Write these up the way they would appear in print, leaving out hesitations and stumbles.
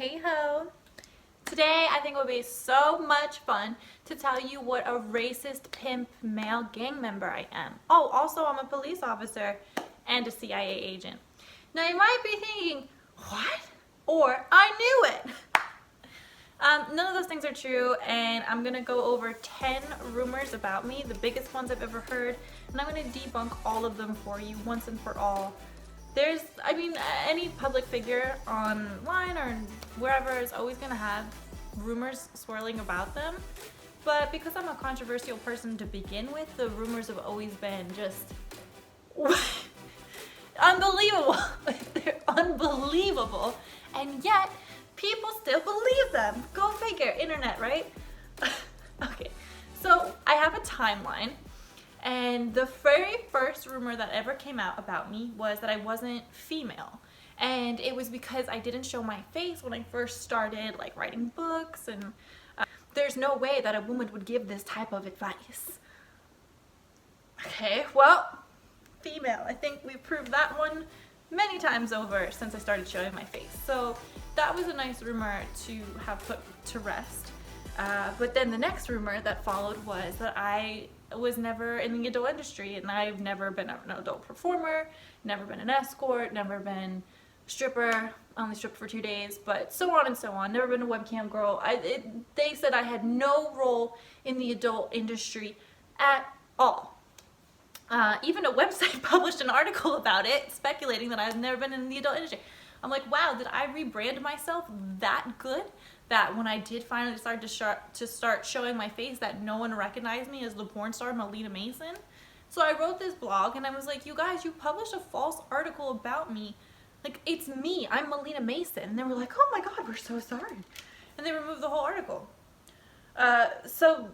Hey ho! Today I think it would be so much fun to tell you what a racist pimp male gang member I am. Oh, also I'm a police officer and a CIA agent. Now you might be thinking, what? Or I knew it! None of those things are true, and I'm gonna go over 10 rumors about me, the biggest ones I've ever heard, and I'm gonna debunk all of them for you once and for all. Any public figure online or wherever is always gonna have rumors swirling about them, but because I'm a controversial person to begin with, the rumors have always been just unbelievable. They're unbelievable, and yet people still believe them. Go figure, internet, right? Okay, so I have a timeline, and the very first rumor that ever came out about me was that I wasn't female. And it was because I didn't show my face when I first started writing books, and there's no way that a woman would give this type of advice. Okay, well, female. I think we've proved that one many times over since I started showing my face. So that was a nice rumor to have put to rest. But then the next rumor that followed was that I was never in the adult industry, and I've never been an adult performer, never been an escort, never been a stripper, only stripped for 2 days, but so on and so on. Never been a webcam girl. They said I had no role in the adult industry at all. Even a website published an article about it, speculating that I've never been in the adult industry. I'm like, wow, did I rebrand myself that good that when I did finally start to start showing my face, that no one recognized me as the porn star Melina Mason? So I wrote this blog, and I was like, you guys, you published a false article about me. Like, it's me, I'm Melina Mason. And they were like, oh my god, we're so sorry. And they removed the whole article. So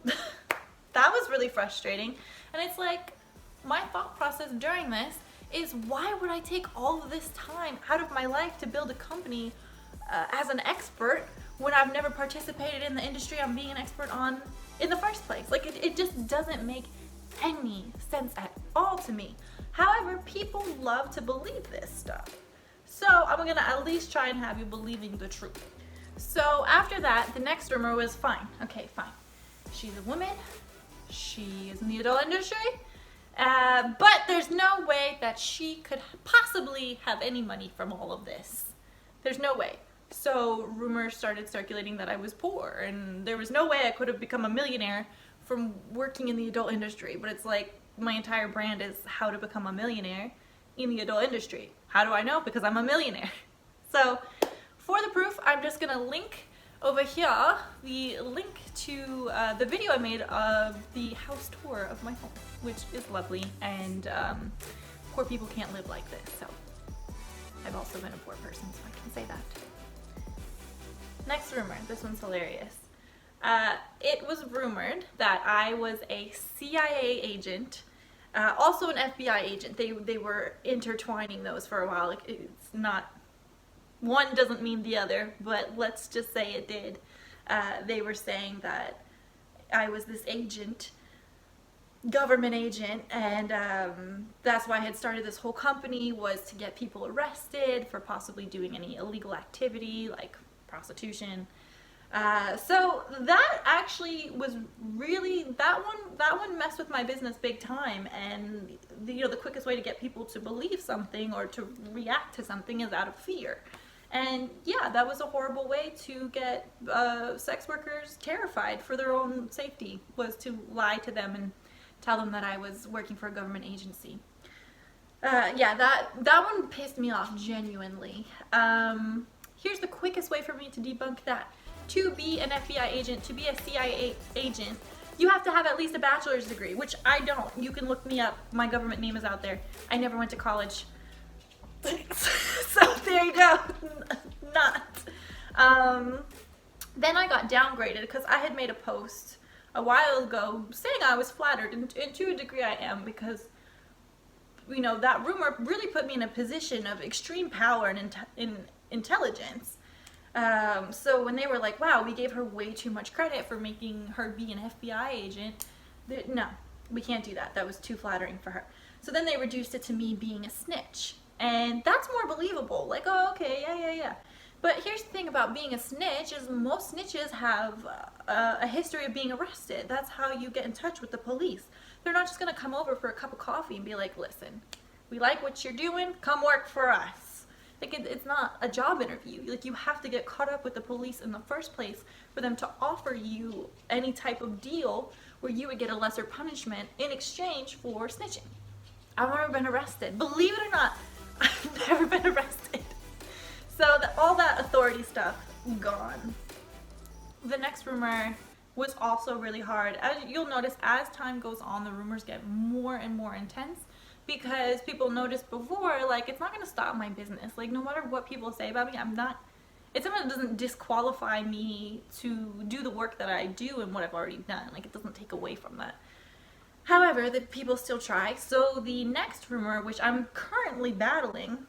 that was really frustrating. And it's like, my thought process during this is, why would I take all of this time out of my life to build a company as an expert when I've never participated in the industry I'm being an expert on in the first place? Like, it just doesn't make any sense at all to me. However, people love to believe this stuff. So I'm gonna at least try and have you believing the truth. So after that, the next rumor was fine. Okay, fine. She's a woman. She is in the adult industry. But there's no way that she could possibly have any money from all of this. There's no way. So rumors started circulating that I was poor, and there was no way I could have become a millionaire from working in the adult industry. But it's like, my entire brand is how to become a millionaire in the adult industry. How do I know? Because I'm a millionaire. So for the proof, I'm just gonna link over here the link to the video I made of the house tour of my home, which is lovely, and poor people can't live like this, so I've also been a poor person, so I can say that. Next rumor, this one's hilarious. It was rumored that I was a CIA agent, also an FBI agent. They were intertwining those for a while. Like, it's not, one doesn't mean the other, but let's just say it did. They were saying that I was this agent, government agent, and that's why I had started this whole company, was to get people arrested for possibly doing any illegal activity like prostitution. So that actually was really, that one messed with my business big time, and the quickest way to get people to believe something or to react to something is out of fear. And yeah, that was a horrible way to get sex workers terrified for their own safety, was to lie to them and tell them that I was working for a government agency. Yeah, that one pissed me off genuinely. Here's the quickest way for me to debunk that. To be an FBI agent, to be a CIA agent, you have to have at least a bachelor's degree, which I don't. You can look me up. My government name is out there. I never went to college. So there you go. Not. Then I got downgraded because I had made a post a while ago saying I was flattered, and to a degree I am, because that rumor really put me in a position of extreme power and intelligence. So when they were like, wow, we gave her way too much credit for making her be an FBI agent, no, we can't do that. That was too flattering for her. So then they reduced it to me being a snitch. And that's more believable. Like, oh, okay, yeah. But here's the thing about being a snitch is most snitches have a history of being arrested. That's how you get in touch with the police. They're not just going to come over for a cup of coffee and be like, listen, we like what you're doing, come work for us. Like, it's not a job interview. Like, you have to get caught up with the police in the first place for them to offer you any type of deal where you would get a lesser punishment in exchange for snitching. I've never been arrested. Believe it or not, I've never been arrested. So all that authority stuff, gone. The next rumor was also really hard. As you'll notice, as time goes on, the rumors get more and more intense because people noticed before, like, it's not going to stop my business. Like, no matter what people say about me, it's something that doesn't disqualify me to do the work that I do and what I've already done. Like, it doesn't take away from that. However, the people still try. So the next rumor, which I'm currently battling,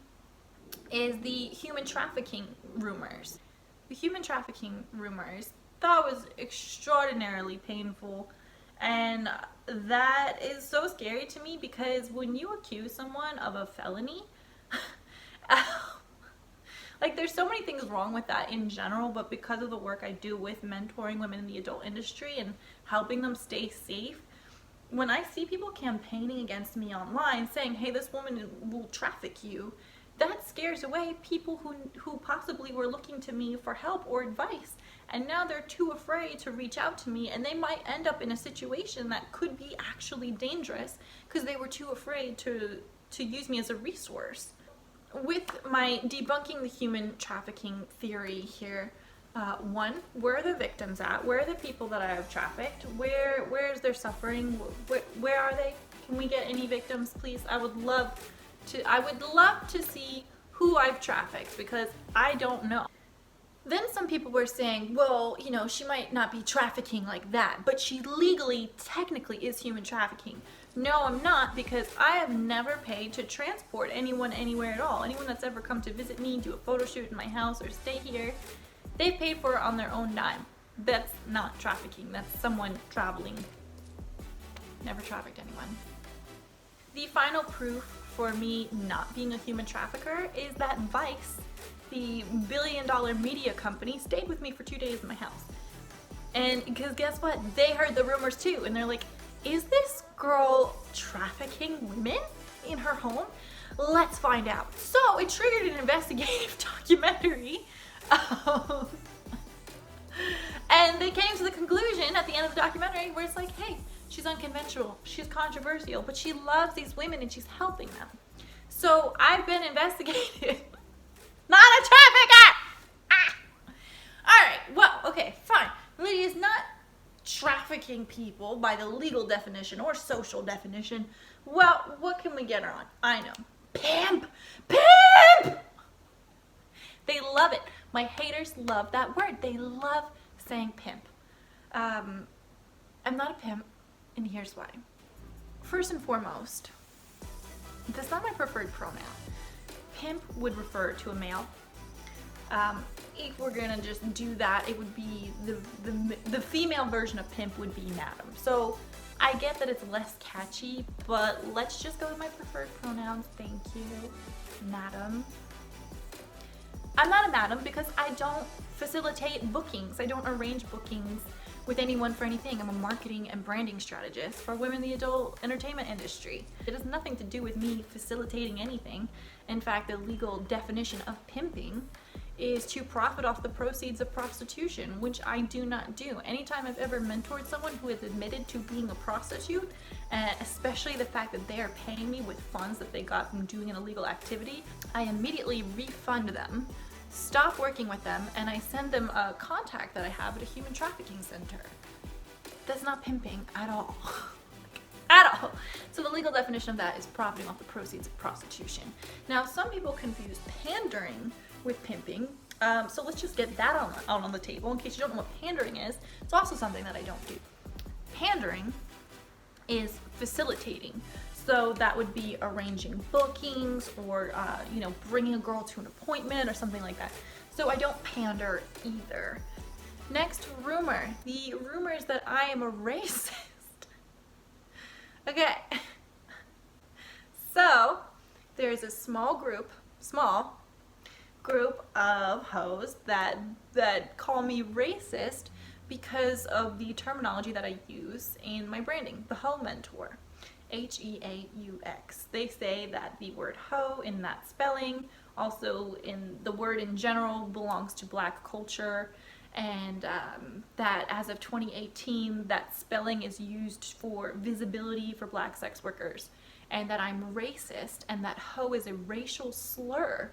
is the human trafficking rumors. The human trafficking rumors, that was extraordinarily painful, and that is so scary to me because when you accuse someone of a felony, like, there's so many things wrong with that in general, but because of the work I do with mentoring women in the adult industry and helping them stay safe, when I see people campaigning against me online saying, hey, this woman will traffic you, that scares away people who possibly were looking to me for help or advice. And now they're too afraid to reach out to me, and they might end up in a situation that could be actually dangerous because they were too afraid to use me as a resource. With my debunking the human trafficking theory here, one, where are the victims at? Where are the people that I have trafficked? Where is their suffering? Where are they? Can we get any victims, please? I would love to see who I've trafficked because I don't know. Then some people were saying, well, you know, she might not be trafficking like that, but she legally, technically is human trafficking. No, I'm not, because I have never paid to transport anyone anywhere at all. Anyone that's ever come to visit me, do a photo shoot in my house, or stay here, they've paid for it on their own dime. That's not trafficking. That's someone traveling. Never trafficked anyone. The final proof for me not being a human trafficker is that Vice, the billion-dollar media company, stayed with me for 2 days in my house. And because guess what? They heard the rumors too, and they're like, is this girl trafficking women in her home? Let's find out. So it triggered an investigative documentary. And they came to the conclusion at the end of the documentary where it's like, hey, she's unconventional, she's controversial, but she loves these women and she's helping them. So I've been investigated. Not a trafficker! Ah! Alright, well, okay, fine. Lydia's not trafficking people by the legal definition or social definition. Well, what can we get her on? I know. Pimp! Pimp! They love it. My haters love that word. They love saying pimp. I'm not a pimp, and here's why. First and foremost, that's not my preferred pronoun. Pimp would refer to a male. If we're gonna just do that, it would be the female version of pimp would be madam. So I get that it's less catchy, but let's just go with my preferred pronouns. Thank you, madam. I'm not a madam because I don't facilitate bookings. I don't arrange bookings with anyone for anything. I'm a marketing and branding strategist for women in the adult entertainment industry. It has nothing to do with me facilitating anything. In fact, the legal definition of pimping is to profit off the proceeds of prostitution, which I do not do. Anytime I've ever mentored someone who has admitted to being a prostitute, especially the fact that they are paying me with funds that they got from doing an illegal activity, I immediately refund them, stop working with them, and I send them a contact that I have at a human trafficking center. That's not pimping at all. At all. So the legal definition of that is profiting off the proceeds of prostitution. Now, some people confuse pandering with pimping, so let's just get that out on the table in case you don't know what pandering is. It's also something that I don't do. Pandering is facilitating. So that would be arranging bookings or, bringing a girl to an appointment or something like that. So I don't pander either. Next rumor. The rumor is that I am a racist. Okay. So there's a small group group of hoes that call me racist because of the terminology that I use in my branding, the hoe mentor. H-E-A-U-X. They say that the word hoe in that spelling, also in the word in general, belongs to Black culture, and that as of 2018, that spelling is used for visibility for Black sex workers, and that I'm racist, and that hoe is a racial slur.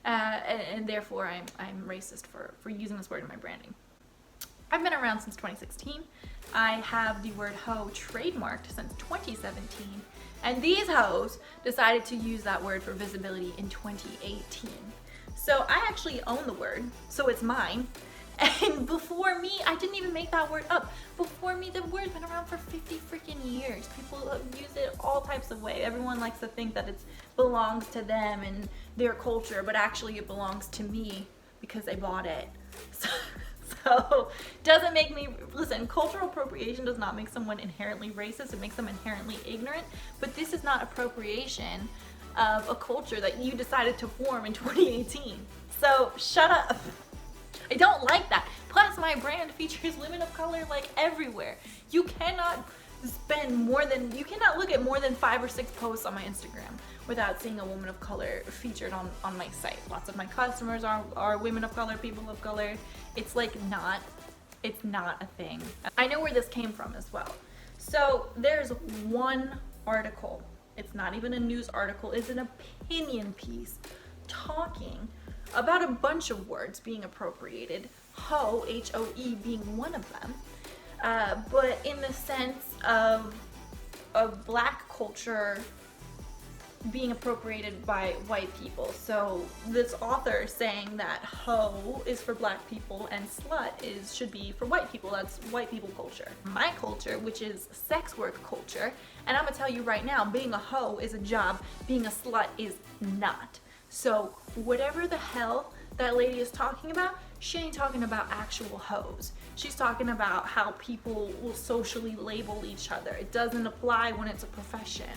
And therefore I'm racist for using this word in my branding. I've been around since 2016. I have the word hoe trademarked since 2017, and these hoes decided to use that word for visibility in 2018. So I actually own the word, so it's mine. And before me, I didn't even make that word up. Before me, the word's been around for 50 freaking years. People have used it all types of ways. Everyone likes to think that it belongs to them and their culture, but actually it belongs to me because I bought it. So doesn't make me, listen, cultural appropriation does not make someone inherently racist. It makes them inherently ignorant. But this is not appropriation of a culture that you decided to form in 2018. So shut up. I don't like that. Plus, my brand features women of color like everywhere. You cannot look at more than 5 or 6 posts on my Instagram without seeing a woman of color featured on my site. Lots of my customers are women of color, people of color. It's not a thing. I know where this came from as well. So there's one article. It's not even a news article. It's an opinion piece talking about a bunch of words being appropriated, hoe, H-O-E, being one of them, but in the sense of Black culture being appropriated by white people. So this author is saying that hoe is for Black people and slut should be for white people. That's white people culture. My culture, which is sex work culture, and I'm gonna tell you right now, being a hoe is a job, being a slut is not. So whatever the hell that lady is talking about, she ain't talking about actual hoes. She's talking about how people will socially label each other. It doesn't apply when it's a profession.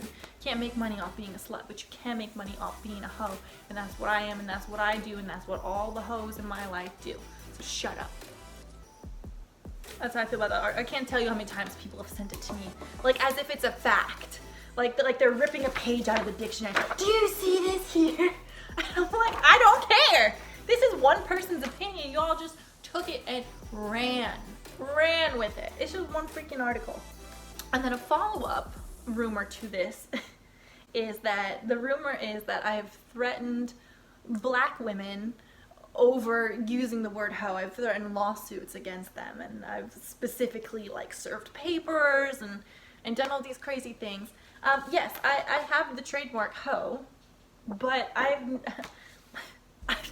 Can't make money off being a slut, but you can make money off being a hoe. And that's what I am, and that's what I do, and that's what all the hoes in my life do. So shut up. That's how I feel about that art. I can't tell you how many times people have sent it to me, like as if it's a fact. Like they're ripping a page out of the dictionary. Do you see this here? And I'm like, I don't care. This is one person's opinion. Y'all just took it and ran with it. It's just one freaking article. And then a follow-up rumor to this is that I've threatened Black women over using the word hoe. I've threatened lawsuits against them, and I've specifically served papers and done all these crazy things. Yes, I have the trademark hoe, but I've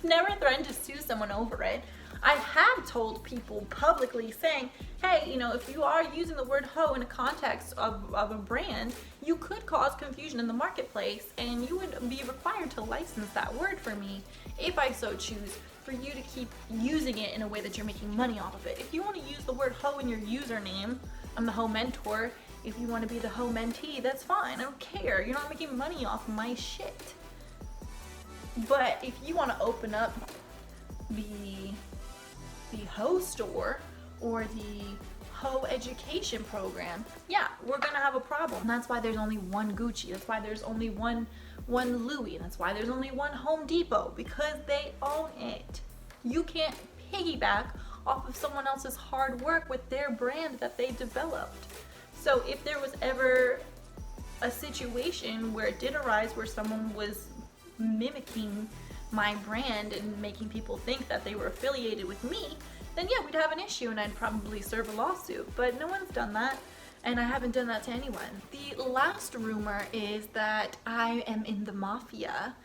never threatened to sue someone over it. I have told people publicly saying, hey, if you are using the word hoe in a context of a brand, you could cause confusion in the marketplace, and you would be required to license that word for me if I so choose, for you to keep using it in a way that you're making money off of it. If you want to use the word hoe in your username, I'm the hoe mentor. If you want to be the hoe mentee, that's fine. I don't care. You're not making money off my shit. But if you want to open up the hoe store or the hoe education program, yeah, we're gonna have a problem. And that's why there's only one Gucci. That's why there's only one Louis. That's why there's only one Home Depot, because they own it. You can't piggyback off of someone else's hard work with their brand that they developed. So if there was ever a situation where it did arise where someone was mimicking my brand and making people think that they were affiliated with me, then yeah, we'd have an issue and I'd probably serve a lawsuit. But no one's done that, and I haven't done that to anyone. The last rumor is that I am in the mafia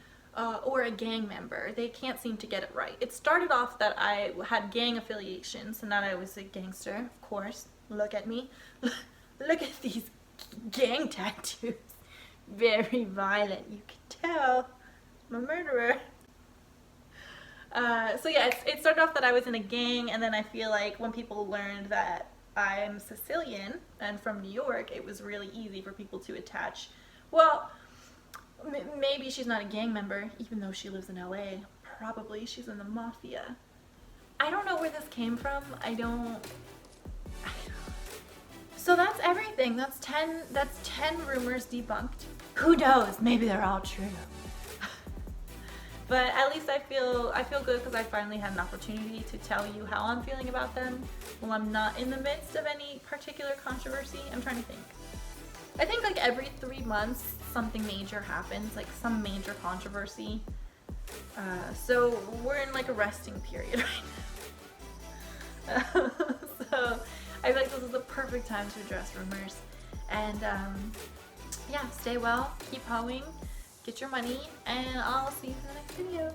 or a gang member. They can't seem to get it right. It started off that I had gang affiliations and that I was a gangster, of course. Look at me. Look at these gang tattoos. Very violent, you can tell. I'm a murderer. So yeah, it started off that I was in a gang, and then I feel like when people learned that I'm Sicilian and from New York, it was really easy for people to attach, well, maybe she's not a gang member, even though she lives in LA. Probably she's in the mafia. I don't know where this came from. I don't. So that's everything. That's 10 rumors debunked. Who knows? Maybe they're all true. But at least I feel good because I finally had an opportunity to tell you how I'm feeling about them while I'm not in the midst of any particular controversy. I'm trying to think. I think like every 3 months something major happens, like some major controversy. So we're in like a resting period right now. So I feel like this is the perfect time to address rumors. And yeah, stay well, keep hoeing, get your money, and I'll see you in the next video.